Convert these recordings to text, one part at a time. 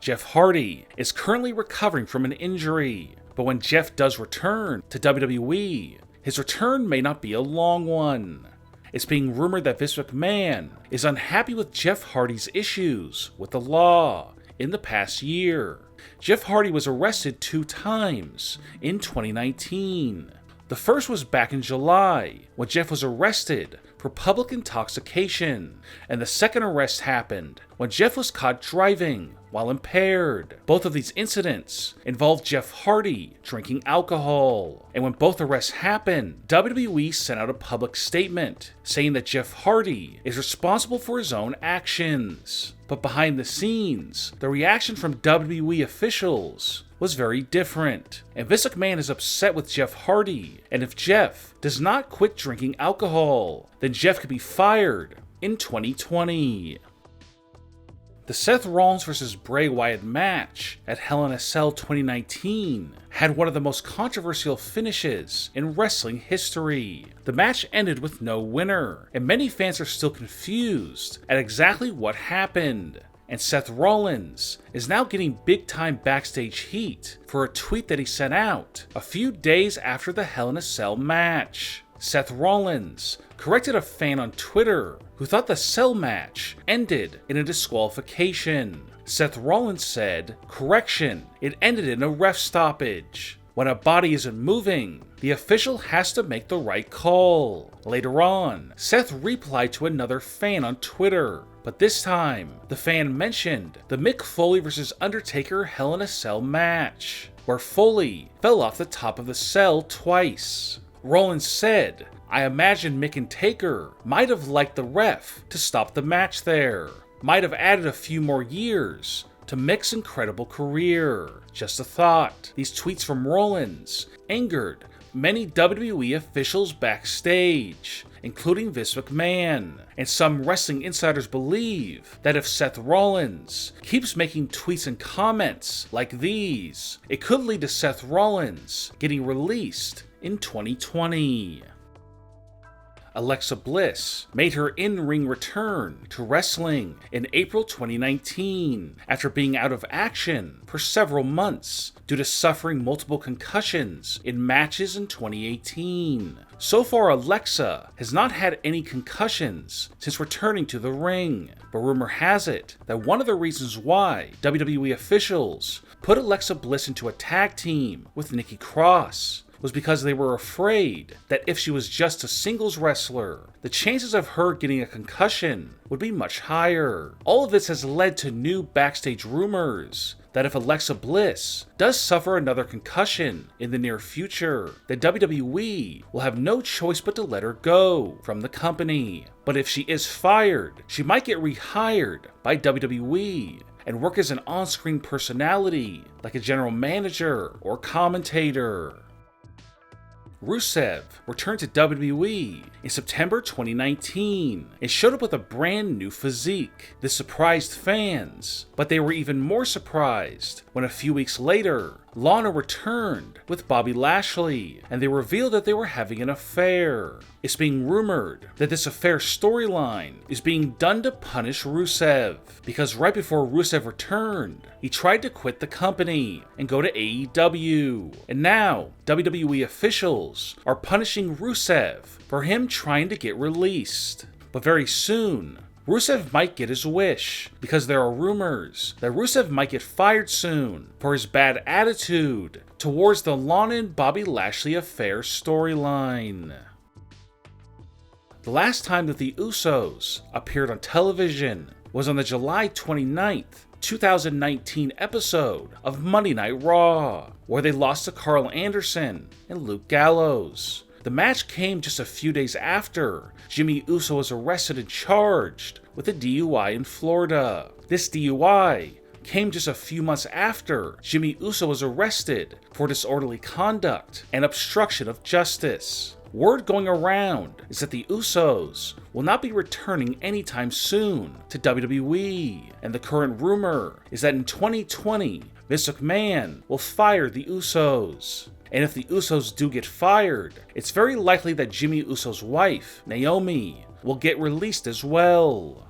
Jeff Hardy is currently recovering from an injury, but when Jeff does return to WWE, his return may not be a long one. It's being rumored that Vince McMahon is unhappy with Jeff Hardy's issues with the law in the past year. Jeff Hardy was arrested 2 times in 2019. The first was back in July, when Jeff was arrested for public intoxication, and the second arrest happened when Jeff was caught driving while impaired. Both of these incidents involved Jeff Hardy drinking alcohol, and when both arrests happened, WWE sent out a public statement saying that Jeff Hardy is responsible for his own actions. But behind the scenes, the reaction from WWE officials was very different, and Vince McMahon is upset with Jeff Hardy, and if Jeff does not quit drinking alcohol, then Jeff could be fired in 2020. The Seth Rollins vs. Bray Wyatt match at Hell in a Cell 2019 had one of the most controversial finishes in wrestling history. The match ended with no winner, and many fans are still confused at exactly what happened. And Seth Rollins is now getting big-time backstage heat for a tweet that he sent out a few days after the Hell in a Cell match. Seth Rollins corrected a fan on Twitter who thought the Cell match ended in a disqualification. Seth Rollins said, "Correction, it ended in a ref stoppage. When a body isn't moving, the official has to make the right call." Later on, Seth replied to another fan on Twitter, but this time, the fan mentioned the Mick Foley vs. Undertaker Hell in a Cell match, where Foley fell off the top of the cell twice. Rollins said, "I imagine Mick and Taker might have liked the ref to stop the match there. Might have added a few more years to Mick's incredible career. Just a thought." These tweets from Rollins angered many WWE officials backstage, including Vince McMahon, and some wrestling insiders believe that if Seth Rollins keeps making tweets and comments like these, it could lead to Seth Rollins getting released in 2020. Alexa Bliss made her in-ring return to wrestling in April 2019 after being out of action for several months due to suffering multiple concussions in matches in 2018. So far, Alexa has not had any concussions since returning to the ring, but rumor has it that one of the reasons why WWE officials put Alexa Bliss into a tag team with Nikki Cross was because they were afraid that if she was just a singles wrestler, the chances of her getting a concussion would be much higher. All of this has led to new backstage rumors that if Alexa Bliss does suffer another concussion in the near future, then WWE will have no choice but to let her go from the company. But if she is fired, she might get rehired by WWE and work as an on-screen personality like a general manager or commentator. Rusev returned to WWE in September 2019 and showed up with a brand new physique. This surprised fans, but they were even more surprised when a few weeks later, Lana returned with Bobby Lashley, and they revealed that they were having an affair. It's being rumored that this affair storyline is being done to punish Rusev, because right before Rusev returned, he tried to quit the company and go to AEW. And now, WWE officials are punishing Rusev for him trying to get released. But very soon, Rusev might get his wish, because there are rumors that Rusev might get fired soon for his bad attitude towards the Lana and Bobby Lashley affair storyline. The last time that the Usos appeared on television was on the July 29th, 2019 episode of Monday Night Raw, where they lost to Carl Anderson and Luke Gallows. The match came just a few days after Jimmy Uso was arrested and charged with a DUI in Florida. This DUI came just a few months after Jimmy Uso was arrested for disorderly conduct and obstruction of justice. Word going around is that the Usos will not be returning anytime soon to WWE, and the current rumor is that in 2020, Vince McMahon will fire the Usos. And if the Usos do get fired, it's very likely that Jimmy Uso's wife, Naomi, will get released as well.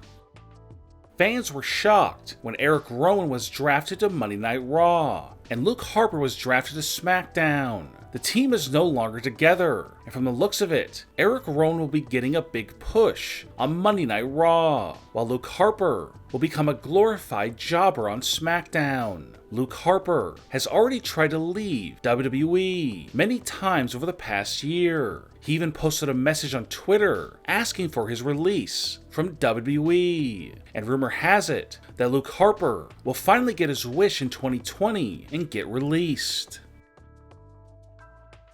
Fans were shocked when Eric Rowan was drafted to Monday Night Raw, and Luke Harper was drafted to SmackDown. The team is no longer together, and from the looks of it, Eric Rowan will be getting a big push on Monday Night Raw, while Luke Harper will become a glorified jobber on SmackDown. Luke Harper has already tried to leave WWE many times over the past year. He even posted a message on Twitter asking for his release from WWE. And rumor has it that Luke Harper will finally get his wish in 2020 and get released.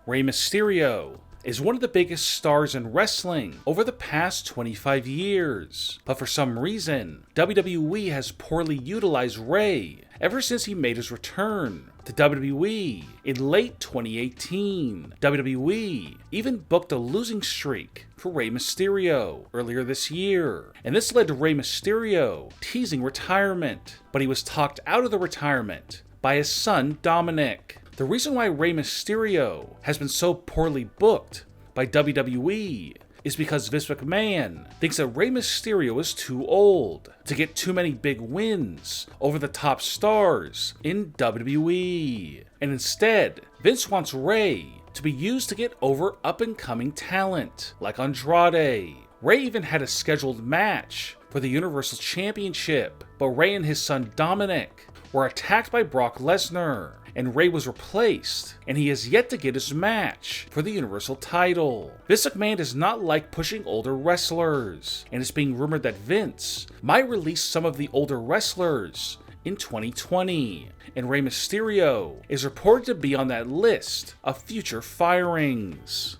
Rey Mysterio is one of the biggest stars in wrestling over the past 25 years, but for some reason, WWE has poorly utilized Rey ever since he made his return to WWE in late 2018. WWE even booked a losing streak for Rey Mysterio earlier this year, and this led to Rey Mysterio teasing retirement, but he was talked out of the retirement by his son Dominic. The reason why Rey Mysterio has been so poorly booked by WWE is because Vince McMahon thinks that Rey Mysterio is too old to get too many big wins over the top stars in WWE. And instead, Vince wants Rey to be used to get over up-and-coming talent like Andrade. Rey even had a scheduled match for the Universal Championship, but Rey and his son Dominic were attacked by Brock Lesnar, and Rey was replaced, and he has yet to get his match for the Universal title. Vince McMahon does not like pushing older wrestlers, and it's being rumored that Vince might release some of the older wrestlers in 2020, and Rey Mysterio is reported to be on that list of future firings.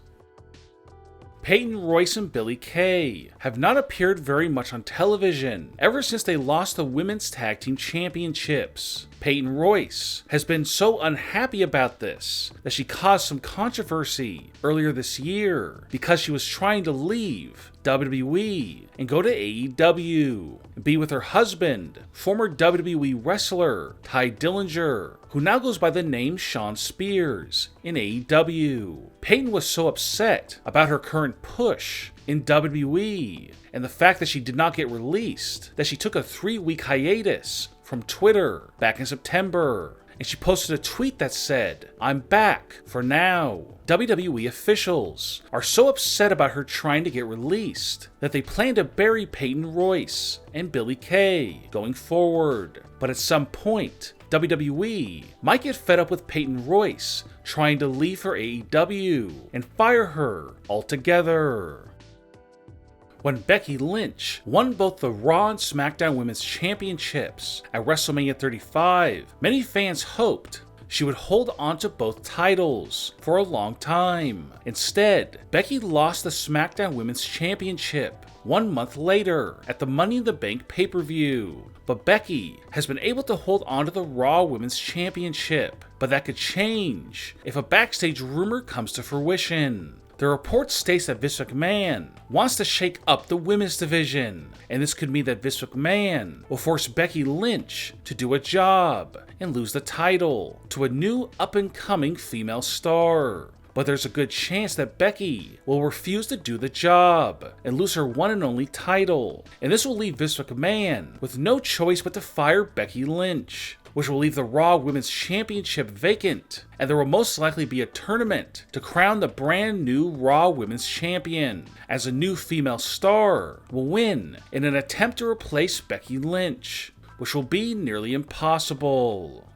Payton Royce and Billie Kay have not appeared very much on television ever since they lost the Women's Tag Team Championships. Payton Royce has been so unhappy about this that she caused some controversy earlier this year because she was trying to leave WWE and go to AEW and be with her husband, former WWE wrestler Ty Dillinger, who now goes by the name Shawn Spears in AEW. Payton was so upset about her current push in WWE and the fact that she did not get released that she took a 3-week hiatus from Twitter back in September, and she posted a tweet that said, "I'm back for now." WWE officials are so upset about her trying to get released that they plan to bury Payton Royce and Billie Kay going forward. But at some point, WWE might get fed up with Payton Royce trying to leave for AEW and fire her altogether. When Becky Lynch won both the Raw and SmackDown Women's Championships at WrestleMania 35, many fans hoped she would hold on to both titles for a long time. Instead, Becky lost the SmackDown Women's Championship 1 month later at the Money in the Bank pay-per-view. But Becky has been able to hold on to the Raw Women's Championship, but that could change if a backstage rumor comes to fruition. The report states that Vince McMahon wants to shake up the women's division, and this could mean that Vince McMahon will force Becky Lynch to do a job and lose the title to a new up-and-coming female star. But there's a good chance that Becky will refuse to do the job and lose her one and only title, and this will leave Vince McMahon with no choice but to fire Becky Lynch, which will leave the Raw Women's Championship vacant, and there will most likely be a tournament to crown the brand new Raw Women's Champion, as a new female star will win in an attempt to replace Becky Lynch, which will be nearly impossible.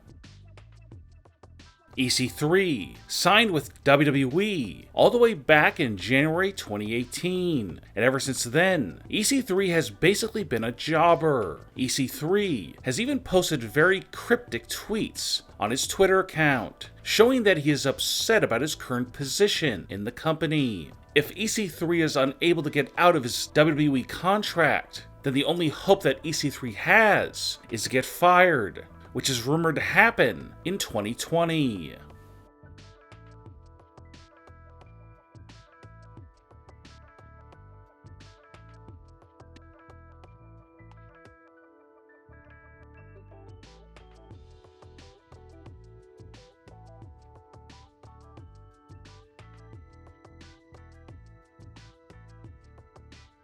EC3 signed with WWE all the way back in January 2018, and ever since then, EC3 has basically been a jobber. EC3 has even posted very cryptic tweets on his Twitter account, showing that he is upset about his current position in the company. If EC3 is unable to get out of his WWE contract, then the only hope that EC3 has is to get fired, which is rumored to happen in 2020.